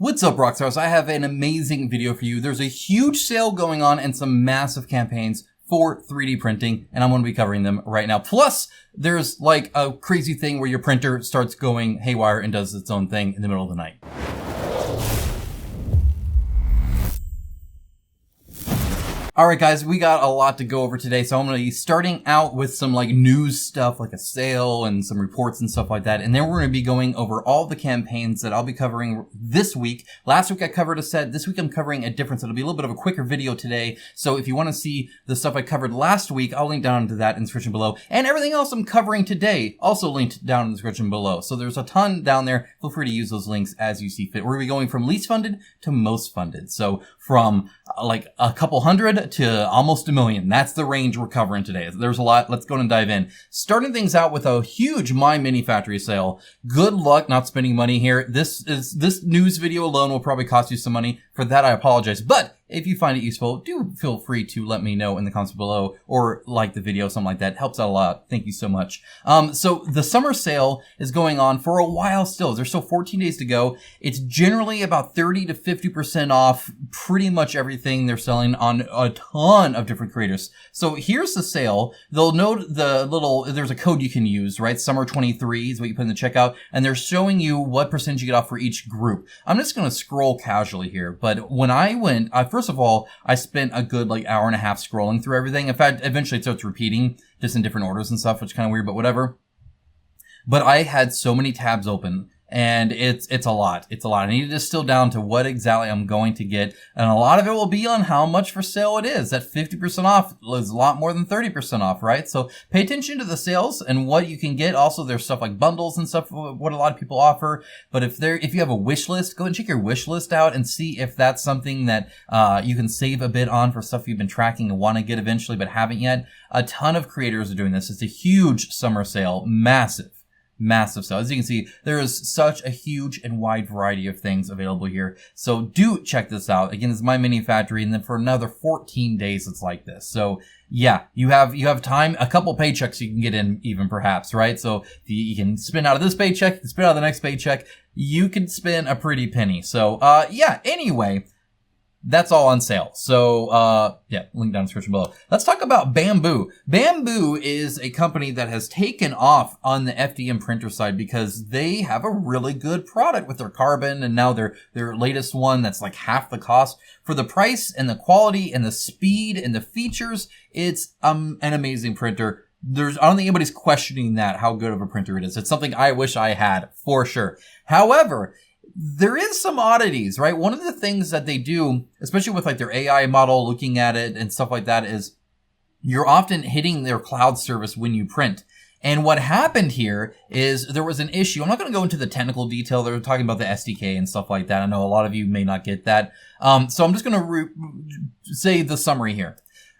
What's up, Rockstars? I have an amazing video for you. There's a huge sale going on and some massive campaigns for 3D printing, and I'm going to be covering them right now. Plus, there's like a crazy thing where your printer starts going haywire and does its own thing in the middle of the night. Alright guys, we got a lot to go over today, so I'm going to be starting out with some like news stuff, like a sale and some reports and stuff like that, and then we're going to be going over all the campaigns that I'll be covering this week. Last week I covered a set, this week I'm covering a different set. It'll be a little bit of a quicker video today, so if you want to see the stuff I covered last week, I'll link down to that in the description below, and everything else I'm covering today, also linked down in the description below. So there's a ton down there, feel free to use those links as you see fit. We're going to be going from least funded to most funded, so from like a couple hundred to almost a million. That's the range we're covering today. There's a lot. Let's go and dive in. Starting things out with a huge MyMiniFactory sale. Good luck not spending money here. This news video alone will probably cost you some money. For that, I apologize. But if you find it useful, do feel free to let me know in the comments below or like the video, something like that. It helps out a lot. Thank you so much. So the summer sale is going on for a while still. There's still 14 days to go. It's generally about 30 to 50% off pretty much everything they're selling on a ton of different creators. So here's the sale. They'll note there's a code you can use, right? Summer 23 is what you put in the checkout, and they're showing you what percentage you get off for each group. I'm just going to scroll casually here, but when I went, first of all, I spent a good like hour and a half scrolling through everything. In fact, eventually it starts repeating just in different orders and stuff, which is kind of weird, but whatever. But I had so many tabs open, and it's a lot. It's a lot. I need to distill down to what exactly I'm going to get, and a lot of it will be on how much for sale it is. That 50% off is a lot more than 30% off, right? So pay attention to the sales and what you can get. Also, there's stuff like bundles and stuff, what a lot of people offer. But if you have a wish list, go and check your wish list out and see if that's something that you can save a bit on for stuff you've been tracking and want to get eventually but haven't yet. A ton of creators are doing this. It's a huge summer sale, massive sale. As you can see, there is such a huge and wide variety of things available here. So do check this out. Again, this is MyMiniFactory, and then for another 14 days, it's like this. So yeah, you have time, a couple paychecks you can get in even perhaps, right? So you can spend out of this paycheck, you can spend out of the next paycheck, you can spend a pretty penny. So yeah, anyway, that's all on sale. So, yeah, link down in the description below. Let's talk about Bambu. Bambu is a company that has taken off on the FDM printer side because they have a really good product with their carbon, and now their latest one that's like half the cost. For the price and the quality and the speed and the features, it's an amazing printer. I don't think anybody's questioning that, how good of a printer it is. It's something I wish I had, for sure. However, there is some oddities, right? One of the things that they do, especially with like their AI model, looking at it and stuff like that, is you're often hitting their cloud service when you print. And what happened here is there was an issue. I'm not going to go into the technical detail. They're talking about the SDK and stuff like that. I know a lot of you may not get that. So I'm just going to say the summary here.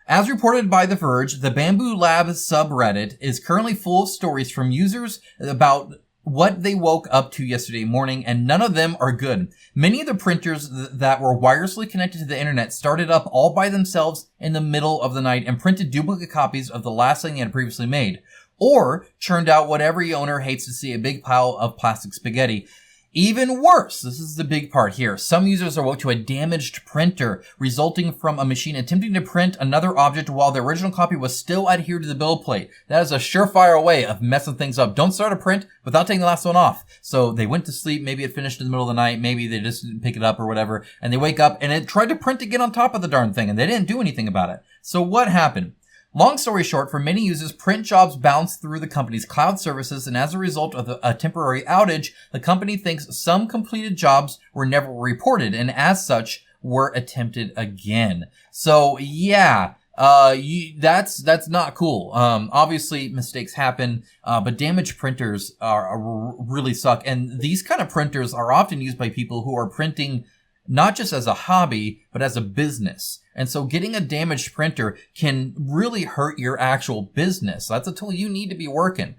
As reported by The Verge, the Bambu Lab subreddit is currently full of stories from users about what they woke up to yesterday morning, and none of them are good. Many of the printers that were wirelessly connected to the internet started up all by themselves in the middle of the night and printed duplicate copies of the last thing they had previously made, or churned out what every owner hates to see, a big pile of plastic spaghetti. Even worse, this is the big part here, some users awoke to a damaged printer resulting from a machine attempting to print another object while the original copy was still adhered to the build plate. That is a surefire way of messing things up. Don't start a print without taking the last one off. So they went to sleep, maybe it finished in the middle of the night, maybe they just didn't pick it up or whatever, and they wake up and it tried to print again on top of the darn thing, and they didn't do anything about it. So what happened? Long story short, for many users, print jobs bounce through the company's cloud services, and as a result of a temporary outage, the company thinks some completed jobs were never reported, and as such, were attempted again. So yeah, that's not cool. Obviously mistakes happen, but damaged printers are really suck, and these kind of printers are often used by people who are printing not just as a hobby, but as a business. And so getting a damaged printer can really hurt your actual business. That's a tool you need to be working.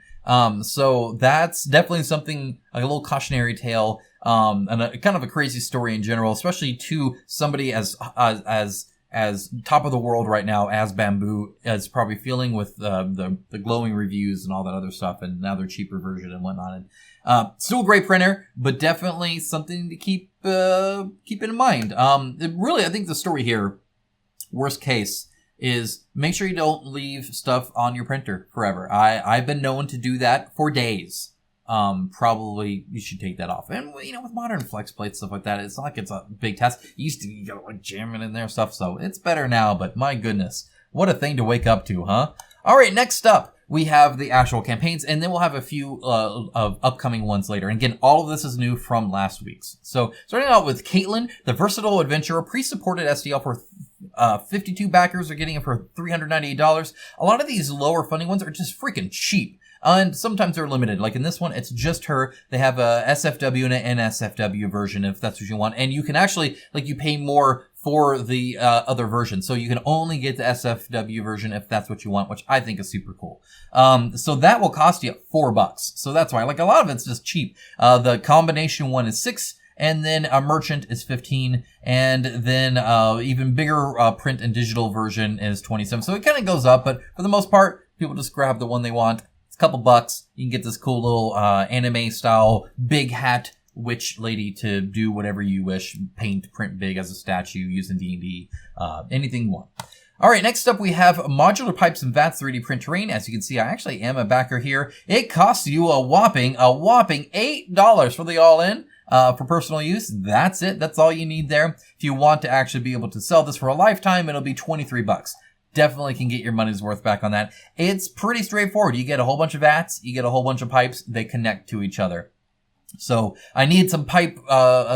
So that's definitely something, like a little cautionary tale, and a kind of a crazy story in general, especially to somebody as top of the world right now, as Bambu is probably feeling with the glowing reviews and all that other stuff, and now their cheaper version and whatnot. And still a great printer, but definitely something to keep keep it in mind. Really, I think the story here, worst case, is make sure you don't leave stuff on your printer forever. I've been known to do that for days. Probably you should take that off. And, you know, with modern flex plates, stuff like that, it's not like it's a big task. You used to, you gotta like jam it in there stuff, so it's better now, but my goodness, what a thing to wake up to, huh? All right, next up, we have the actual campaigns, and then we'll have a few of upcoming ones later. And again, all of this is new from last week's. So, starting out with Kaitlyn, the versatile adventurer, pre-supported STL for 52 backers are getting it for $398. A lot of these lower funding ones are just freaking cheap. And sometimes they're limited. Like in this one, it's just her. They have a SFW and an NSFW version if that's what you want. And you can actually, like, you pay more for the other version. So you can only get the SFW version if that's what you want, which I think is super cool. So that will cost you $4. So that's why, like, a lot of it's just cheap. The combination one is $6. And then a merchant is 15, and then even bigger print and digital version is 27. So it kind of goes up, but for the most part, people just grab the one they want. It's a couple bucks. You can get this cool little anime style big hat witch lady to do whatever you wish. Paint, print big as a statue, using D&D, anything you want. All right, next up we have Modular Pipes and Vats 3D Print Terrain. As you can see, I actually am a backer here. It costs you a whopping $8 for the all-in. For personal use, that's it. That's all you need there. If you want to actually be able to sell this for a lifetime, it'll be $23. Definitely can get your money's worth back on that. It's pretty straightforward. You get a whole bunch of vats, you get a whole bunch of pipes, they connect to each other. So I need some pipe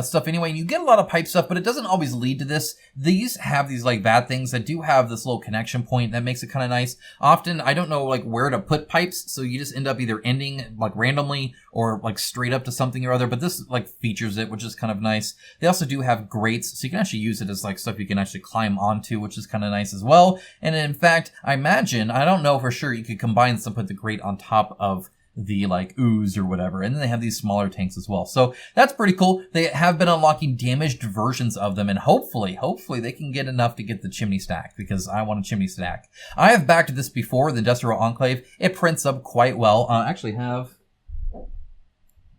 stuff anyway, and you get a lot of pipe stuff, but it doesn't always lead to this. These have these like vat things that do have this little connection point that makes it kind of nice. Often I don't know like where to put pipes, so you just end up either ending like randomly or like straight up to something or other, but this like features it, which is kind of nice. They also do have grates, so you can actually use it as like stuff you can actually climb onto, which is kind of nice as well. And in fact, I imagine, I don't know for sure, you could combine some, put the grate on top of the like ooze or whatever, and then they have these smaller tanks as well. So that's pretty cool. They have been unlocking damaged versions of them, and hopefully they can get enough to get the chimney stack, because I want a chimney stack. I have backed this before, the Industrial Enclave. It prints up quite well. I actually have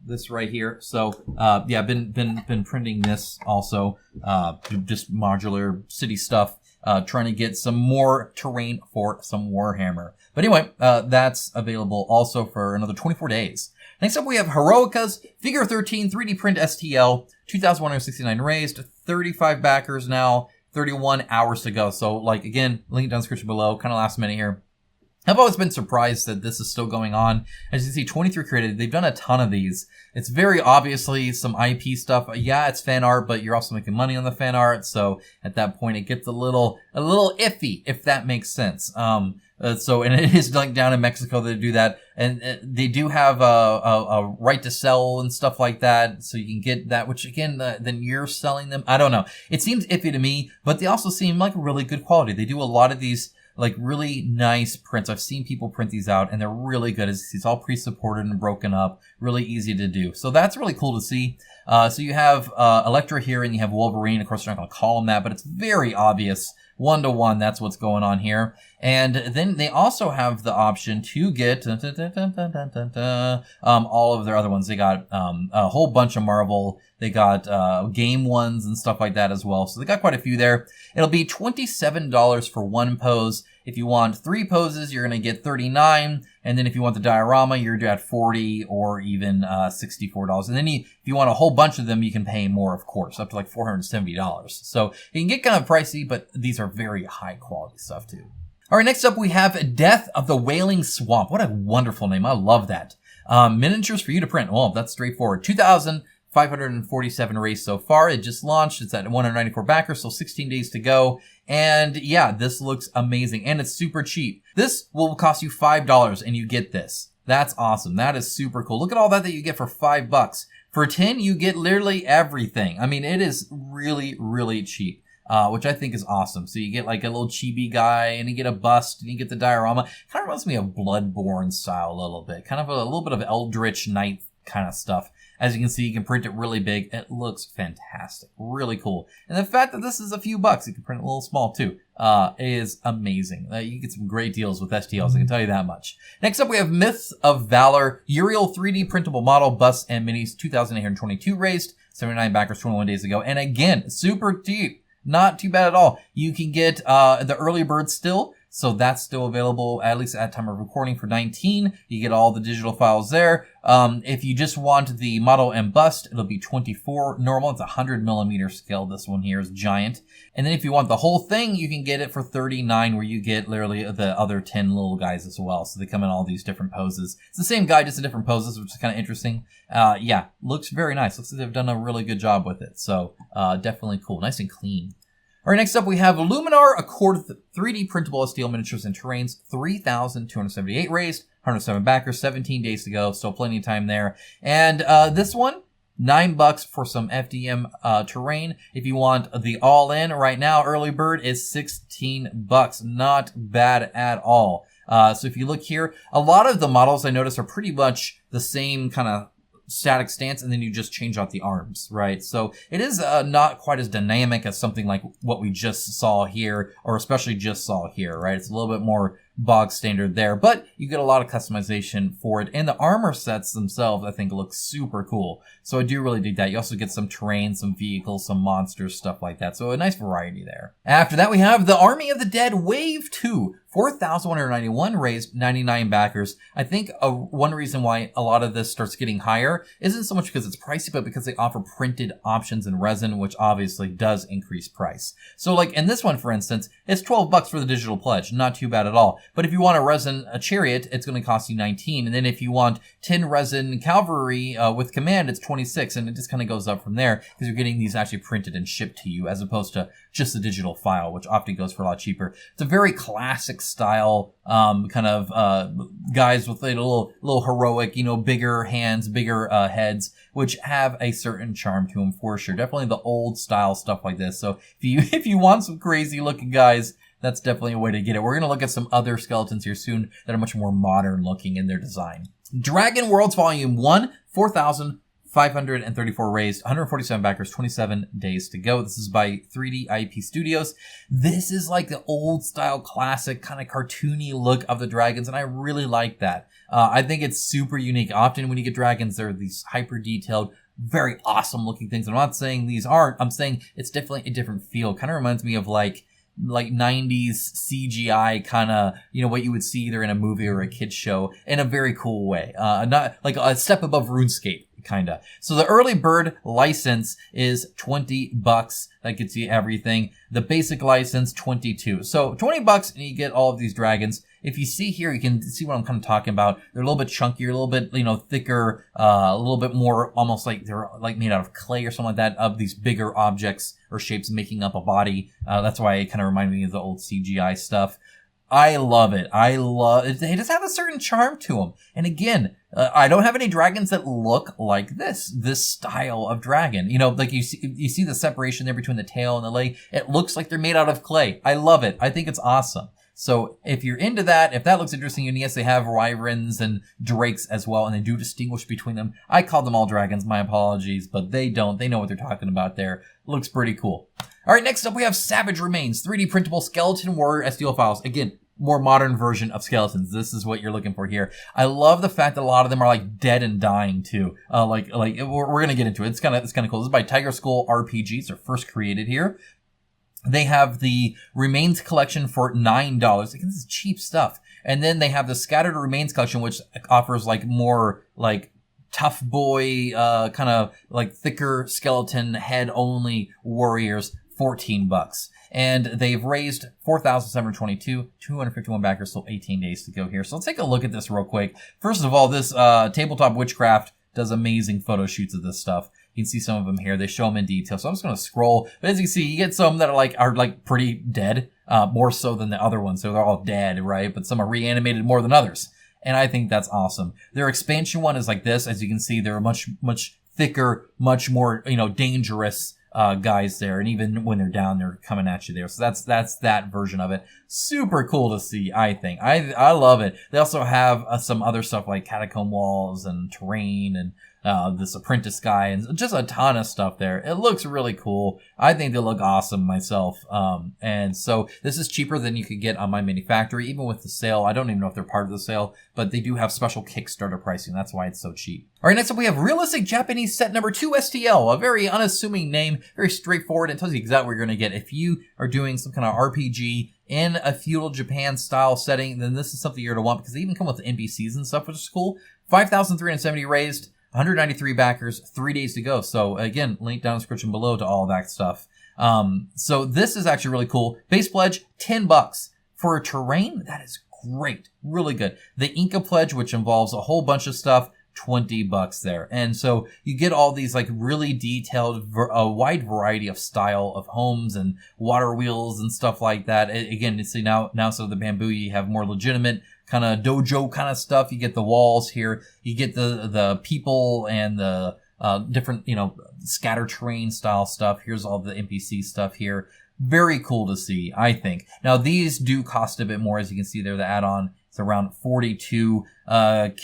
this right here. So yeah, been printing this also, just modular city stuff. Trying to get some more terrain for some Warhammer. But anyway, that's available also for another 24 days. Next up, we have Heroicas, Figure 13, 3D Print STL, 2,169 raised, 35 backers now, 31 hours to go. So, like, again, link down in the description below, kind of last minute here. I've always been surprised that this is still going on. As you can see, 23 created. They've done a ton of these. It's very obviously some IP stuff. Yeah, it's fan art, but you're also making money on the fan art. So at that point, it gets a little iffy, if that makes sense. And it is like down in Mexico they do that, and they do have a right to sell and stuff like that, so you can get that. Which again, then you're selling them. I don't know. It seems iffy to me, but they also seem like really good quality. They do a lot of these like really nice prints. I've seen people print these out, and they're really good. It's all pre-supported and broken up, really easy to do. So that's really cool to see. So you have Elektra here, and you have Wolverine. Of course, they're not going to call him that, but it's very obvious. 1-to-1, that's what's going on here. And then they also have the option to get all of their other ones. They got a whole bunch of Marvel. They got game ones and stuff like that as well. So they got quite a few there. It'll be $27 for one pose. If you want 3 poses, you're going to get $39. And then if you want the diorama, you're at $40 or even $64. And then if you want a whole bunch of them, you can pay more, of course, up to like $470. So it can get kind of pricey, but these are very high quality stuff too. All right, next up we have Death of the Wailing Swamp. What a wonderful name. I love that. Miniatures for you to print. Well, that's straightforward. 2,547 raised so far. It just launched. It's at 194 backers, so 16 days to go. And yeah, this looks amazing, and it's super cheap. This will cost you $5, and you get this. That's awesome. That is super cool. Look at all that you get for $5. For 10, you get literally everything. I mean, it is really, really cheap. Which I think is awesome. So you get like a little chibi guy, and you get a bust, and you get the diorama. Kind of reminds me of Bloodborne style a little bit. Kind of a little bit of Eldritch Knight kind of stuff. As you can see, you can print it really big. It looks fantastic. Really cool. And the fact that this is a few bucks, you can print it a little small too, is amazing. You get some great deals with STLs, I can tell you that much. Next up, we have Myths of Valor, Uriel 3D printable model, busts and minis, 2,822 raised, 79 backers 21 days ago. And again, super cheap. Not too bad at all. You can get the early bird still. So that's still available, at least at time of recording, for 19. You get all the digital files there. If you just want the model and bust, it'll be 24 normal. It's 100 millimeter scale. This one here is giant. And then if you want the whole thing, you can get it for 39, where you get literally the other 10 little guys as well. So they come in all these different poses. It's the same guy, just in different poses, which is kind of interesting. Yeah, looks very nice. Looks like they've done a really good job with it. So definitely cool. Nice and clean. All right, next up we have Luminar Accord 3D printable steel miniatures and terrains, 3,278 raised, 107 backers, 17 days to go, so plenty of time there. And this one, $9 for some FDM terrain. If you want the all-in right now, early bird is $16. Not bad at all. So if you look here, a lot of the models I notice are pretty much the same kind of static stance, and then you just change out the arms, right? So it is not quite as dynamic as something like what we just saw here, or especially just saw here, right? It's a little bit more bog standard there, but you get a lot of customization for it. And the armor sets themselves, I think, look super cool. So I do really dig that. You also get some terrain, some vehicles, some monsters, stuff like that. So a nice variety there. After that, we have the Army of the Dead Wave 2. 4,191 raised, 99 backers. I think one reason why a lot of this starts getting higher isn't so much because it's pricey, but because they offer printed options in resin, which obviously does increase price. So like in this one, for instance, it's $12 for the digital pledge. Not too bad at all. But if you want a chariot, it's going to cost you 19. And then if you want 10 resin cavalry with command, it's 26. And it just kind of goes up from there because you're getting these actually printed and shipped to you as opposed to just the digital file, which often goes for a lot cheaper. It's a very classic style kind of guys with a little heroic, bigger hands, bigger heads, which have a certain charm to them for sure. Definitely the old style stuff like this. So if you want some crazy looking guys, that's definitely a way to get it. We're going to look at some other skeletons here soon that are much more modern looking in their design. Dragon Worlds Volume 1, 4,534 raised, 147 backers, 27 days to go. This is by 3D IP Studios. This is like the old style classic kind of cartoony look of the dragons, and I really like that. I think it's super unique. Often when you get dragons, they're these hyper detailed, very awesome looking things. I'm not saying these aren't. I'm saying it's definitely a different feel. Kind of reminds me of like 90s CGI kind of, what you would see either in a movie or a kid's show in a very cool way. Not like a step above RuneScape, kind of. So the early bird license is $20. That gets you everything. The basic license, $22. So $20 and you get all of these dragons. If you see here, you can see what I'm kind of talking about. They're a little bit chunkier, a little bit, thicker, a little bit more almost like they're like made out of clay or something like that, of these bigger objects or shapes making up a body. That's why it kind of reminded me of the old CGI stuff. I love it. They just have a certain charm to them. And again, I don't have any dragons that look like this style of dragon. Like you see the separation there between the tail and the leg. It looks like they're made out of clay. I love it. I think it's awesome. So if you're into that, if that looks interesting, and yes, they have wyverns and drakes as well, and they do distinguish between them. I call them all dragons, my apologies, but they don't. They know what they're talking about there. Looks pretty cool. All right, next up we have Savage Remains, 3D printable skeleton warrior STL files. Again, more modern version of skeletons. This is what you're looking for here. I love the fact that a lot of them are like dead and dying too. We're gonna get into it. It's kind of cool. This is by Tiger Skull RPGs. They're first created here. They have the Remains collection for $9. Again, this is cheap stuff. And then they have the Scattered Remains collection, which offers like more like tough boy, kind of like thicker skeleton head only warriors, $14. And they've raised 4,722, 251 backers, still 18 days to go here. So let's take a look at this real quick. First of all, this Tabletop Witchcraft does amazing photo shoots of this stuff. You can see some of them here. They show them in detail. So I'm just going to scroll. But as you can see, you get some that are pretty dead, more so than the other ones. So they're all dead, right? But some are reanimated more than others. And I think that's awesome. Their expansion one is like this. As you can see, they're much, much thicker, much more, dangerous guys there. And even when they're down, they're coming at you there. So that's that version of it. Super cool to see, I think. I love it. They also have some other stuff like catacomb walls and terrain and this apprentice guy, and just a ton of stuff there. It looks really cool. I think they look awesome myself. And so this is cheaper than you could get on MyMiniFactory, even with the sale. I don't even know if they're part of the sale, but they do have special Kickstarter pricing. That's why it's so cheap. All right, next up we have Realistic Japanese Set number 2 STL, a very unassuming name, very straightforward. It tells you exactly what you're going to get. If you are doing some kind of RPG in a feudal Japan style setting, then this is something you're going to want, because they even come with NPCs and stuff, which is cool. 5,370 raised, 193 backers, 3 days to go. So again, link down in the description below to all that stuff. So this is actually really cool. Base pledge, $10. For a terrain, that is great. Really good. The Inca pledge, which involves a whole bunch of stuff, $20 there. And so you get all these like really detailed, a wide variety of style of homes and water wheels and stuff like that. Again, you see now so the Bambu, you have more legitimate kind of dojo kind of stuff. You get the walls here. You get the people and the different, scatter terrain style stuff. Here's all the NPC stuff here. Very cool to see, I think. Now, these do cost a bit more. As you can see there, the add-on is around 42. I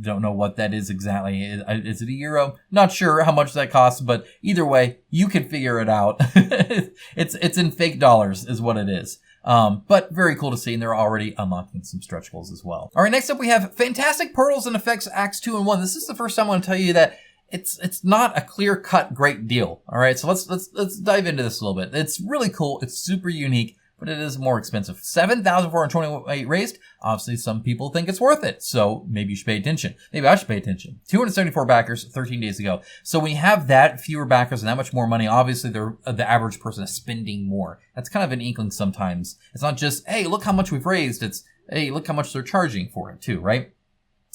don't know what that is exactly. Is it a euro? Not sure how much that costs, but either way, you can figure it out. It's in fake dollars is what it is. But very cool to see, and they're already unlocking some stretch goals as well. All right, next up we have Fantastic Portals and Effects Acts 2 and 1. This is the first time I want to tell you that it's not a clear-cut great deal. All right, so let's dive into this a little bit. It's really cool. It's super unique, but it is more expensive. 7,428 raised. Obviously, some people think it's worth it, so maybe you should pay attention. Maybe I should pay attention. 274 backers, 13 days ago. So when you have that fewer backers and that much more money, obviously the average person is spending more. That's kind of an inkling sometimes. It's not just, hey, look how much we've raised. It's, hey, look how much they're charging for it too, right?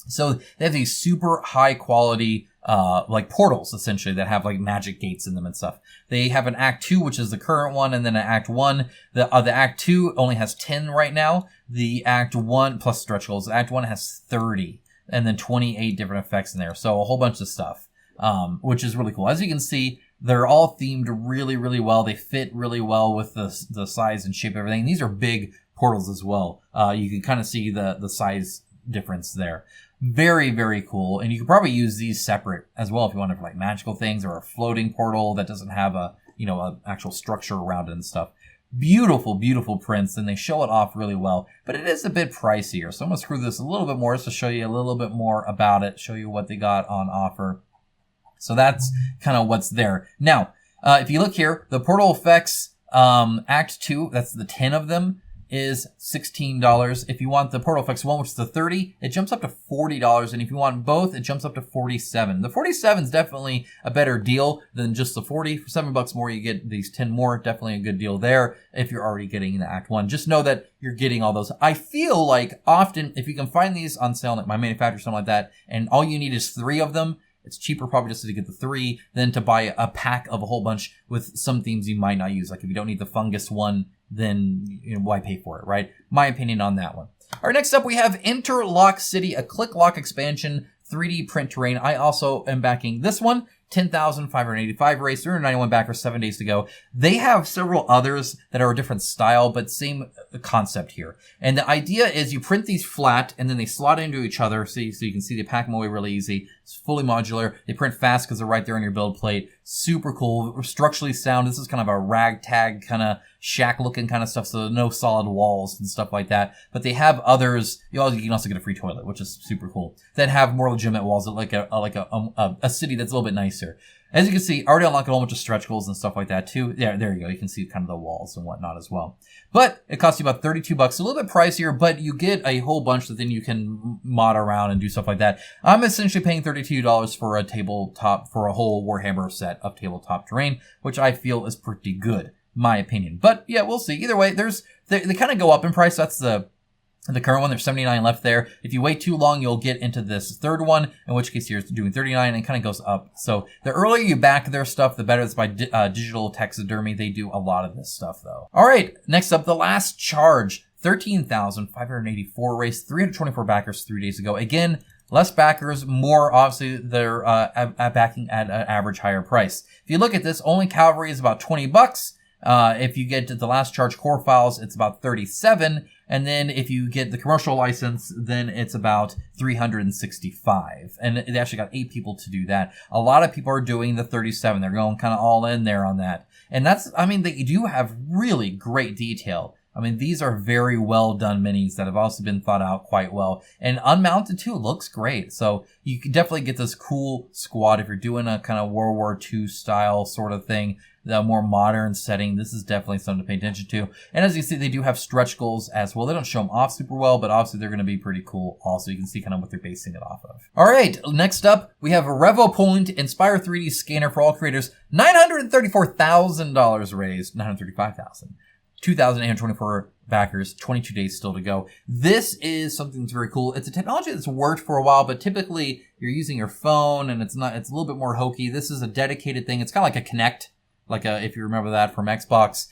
So they have these super high quality like portals, essentially, that have like magic gates in them and stuff. They have an Act 2, which is the current one, and then an Act 1. The Act 2 only has 10 right now. The Act 1, plus stretch goals, Act 1 has 30, and then 28 different effects in there. So a whole bunch of stuff, which is really cool. As you can see, they're all themed really, really well. They fit really well with the size and shape of everything. These are big portals as well. You can kind of see the size difference there. Very, very cool. And you could probably use these separate as well if you wanted for like magical things or a floating portal that doesn't have a actual structure around it and stuff. Beautiful, beautiful prints, and they show it off really well, but it is a bit pricier. So I'm going to screw this a little bit more just to show you a little bit more about it, show you what they got on offer. So that's kind of what's there. Now, if you look here, the portal effects, Act 2, that's the 10 of them, is $16. If you want the Portal Effects 1, which is the 30, it jumps up to $40. And if you want both, it jumps up to $47. The 47 is definitely a better deal than just the 40. For $7 more, you get these 10 more. Definitely a good deal there if you're already getting the Act 1. Just know that you're getting all those. I feel like often, if you can find these on sale at MyMiniFactory or something like that, and all you need is 3 of them, it's cheaper probably just to get the 3 than to buy a pack of a whole bunch with some themes you might not use. Like if you don't need the fungus one, then why pay for it, right? My opinion on that one. All right, next up we have Interlock City, a click lock expansion, 3D print terrain. I also am backing this one. 10,585 raised, 391 backers, 7 days to go. They have several others that are a different style, but same concept here. And the idea is you print these flat and then they slot into each other so you can see they pack them away really easy. It's fully modular. They print fast because they're right there on your build plate. Super cool. Structurally sound. This is kind of a ragtag kind of shack looking kind of stuff, so no solid walls and stuff like that. But they have others. You can also get a free toilet, which is super cool. That have more legitimate walls, like a city that's a little bit nicer. As you can see, already unlocked a whole bunch of stretch goals and stuff like that too. There you go. You can see kind of the walls and whatnot as well. But it costs you about $32, a little bit pricier, but you get a whole bunch that then you can mod around and do stuff like that. I'm essentially paying $32 for a tabletop, for a whole Warhammer set of tabletop terrain, which I feel is pretty good, my opinion. But yeah, we'll see. Either way, they kind of go up in price. That's the current one. There's 79 left there. If you wait too long, you'll get into this third one, in which case you're doing 39 and it kind of goes up. So the earlier you back their stuff, the better. It's by Digital Taxidermy. They do a lot of this stuff though. All right, next up, The Last Charge. 13,584 raised, 324 backers 3 days ago. Again, less backers, more obviously they're backing at an average higher price. If you look at this, only cavalry is about $20. If you get the last charge core files, it's about 37. And then if you get the commercial license, then it's about 365. And they actually got 8 people to do that. A lot of people are doing the 37. They're going kind of all in there on that. And that's, I mean, they do have really great detail. I mean, these are very well done minis that have also been thought out quite well. And unmounted too looks great. So you can definitely get this cool squad if you're doing a kind of World War II style sort of thing, the more modern setting. This is definitely something to pay attention to. And as you see, they do have stretch goals as well. They don't show them off super well, but obviously they're going to be pretty cool also. You can see kind of what they're basing it off of. All right, next up, we have a Revopoint Inspire 3D scanner for all creators. $934,000 raised, $935,000. 2,824 backers, 22 days still to go. This is something that's very cool. It's a technology that's worked for a while, but typically you're using your phone and it's a little bit more hokey. This is a dedicated thing. It's kind of like a Kinect, if you remember that from Xbox,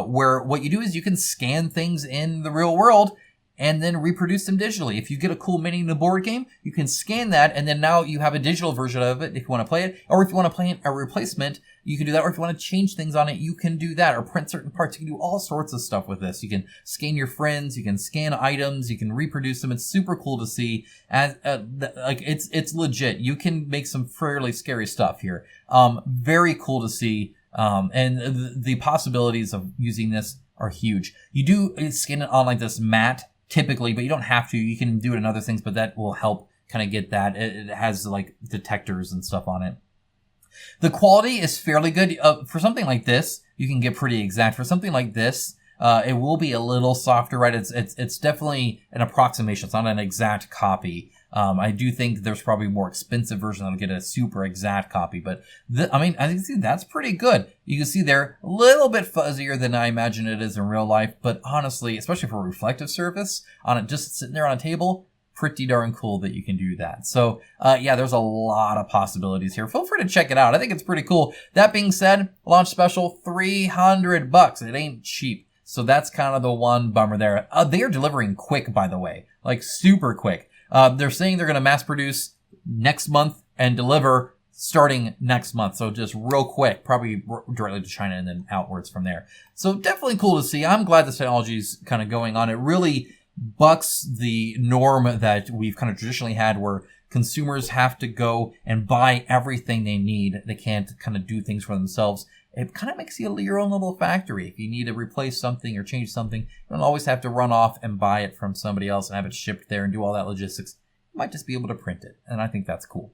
where what you do is you can scan things in the real world and then reproduce them digitally. If you get a cool mini in the board game, you can scan that, and then now you have a digital version of it if you want to play it, or if you want to play a replacement, you can do that, or if you want to change things on it, you can do that, or print certain parts. You can do all sorts of stuff with this. You can scan your friends, you can scan items, you can reproduce them. It's super cool to see. And it's legit. You can make some fairly scary stuff here. Very cool to see. And the possibilities of using this are huge. You do scan it on like this mat typically, but you don't have to. You can do it in other things, but that will help kind of get that. It has like detectors and stuff on it. The quality is fairly good. For something like this, you can get pretty exact. For something like this, it will be a little softer, right? It's definitely an approximation. It's not an exact copy. I do think there's probably a more expensive version that'll get a super exact copy, but I mean, as you can see, that's pretty good. You can see they're a little bit fuzzier than I imagine it is in real life, but honestly, especially for a reflective surface on it, just sitting there on a table, pretty darn cool that you can do that. So, yeah, there's a lot of possibilities here. Feel free to check it out. I think it's pretty cool. That being said, launch special, $300. It ain't cheap. So that's kind of the one bummer there. They are delivering quick, by the way, like super quick. They're saying they're going to mass produce next month and deliver starting next month. So just real quick, probably directly to China and then outwards from there. So definitely cool to see. I'm glad this technology is kind of going on. It really bucks the norm that we've kind of traditionally had where consumers have to go and buy everything they need. They can't kind of do things for themselves. It kind of makes you your own little factory. If you need to replace something or change something, you don't always have to run off and buy it from somebody else and have it shipped there and do all that logistics. You might just be able to print it, and I think that's cool.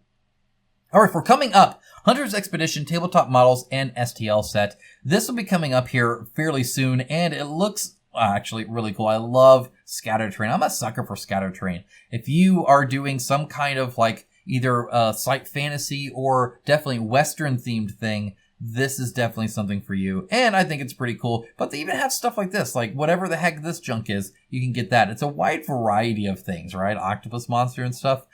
All right, for coming up, Hunter's Expedition Tabletop Models and STL set. This will be coming up here fairly soon, and it looks actually really cool. I love scatter terrain. I'm a sucker for scatter terrain. If you are doing some kind of like either slight fantasy or definitely Western themed thing, this is definitely something for you. And I think it's pretty cool. But they even have stuff like this, like whatever the heck this junk is, you can get that. It's a wide variety of things, right? Octopus monster and stuff.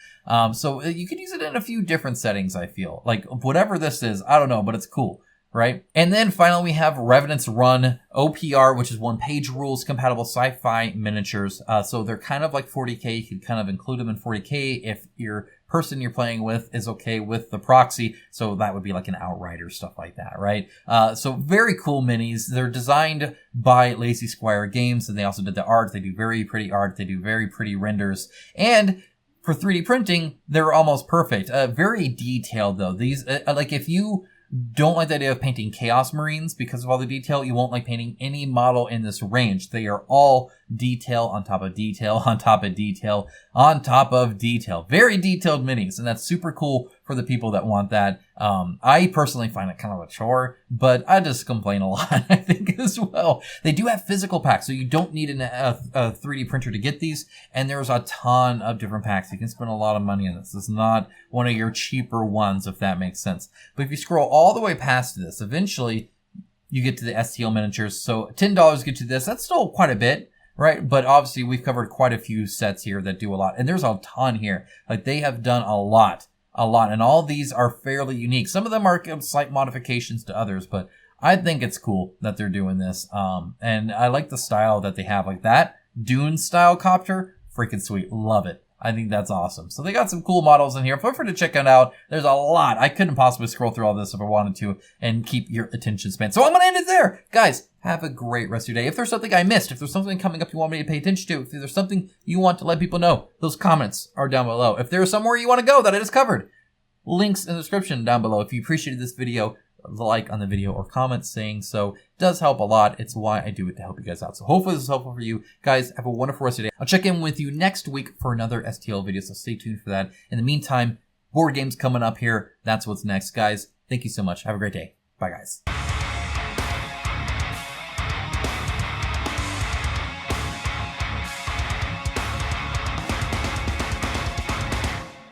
So you can use it in a few different settings, I feel. Like whatever this is, I don't know, but it's cool. Right? And then finally we have Revenant's Run OPR, which is one-page rules compatible sci-fi miniatures. So they're kind of like 40K. You can kind of include them in 40K if your person you're playing with is okay with the proxy. So that would be like an Outrider, stuff like that, right? So very cool minis. They're designed by Lazy Squire Games, and they also did the art. They do very pretty art. They do very pretty renders. And for 3D printing, they're almost perfect. Very detailed though. These, like if you don't like the idea of painting Chaos Marines because of all the detail, you won't like painting any model in this range. They are all detail on top of detail on top of detail on top of detail. Very detailed minis, and that's super cool for the people that want that. I personally find it kind of a chore, but I just complain a lot, I think, as well. They do have physical packs, so you don't need a 3D printer to get these, and there's a ton of different packs. You can spend a lot of money on this. It's not one of your cheaper ones, if that makes sense. But if you scroll all the way past this, eventually you get to the STL miniatures. So $10 get you this. That's still quite a bit, right? But obviously we've covered quite a few sets here that do a lot, and there's a ton here. Like they have done a lot, and all these are fairly unique. Some of them are slight modifications to others, but I think it's cool that they're doing this. And I like the style that they have, like that Dune style copter, freaking sweet. Love it. I think that's awesome. So they got some cool models in here. Feel free to check it out. There's a lot. I couldn't possibly scroll through all this if I wanted to and keep your attention span. So I'm going to end it there. Guys, have a great rest of your day. If there's something I missed, if there's something coming up you want me to pay attention to, if there's something you want to let people know, those comments are down below. If there's somewhere you want to go that I just covered, links in the description down below. If you appreciated this video, the like on the video or comment saying so. It does help a lot. It's why I do it, to help you guys out. So hopefully this is helpful for you guys. Have a wonderful rest of your day. I'll check in with you next week for another STL video, so stay tuned for that. In the meantime, board games coming up here. That's what's next, guys. Thank you so much. Have a great day. Bye, guys.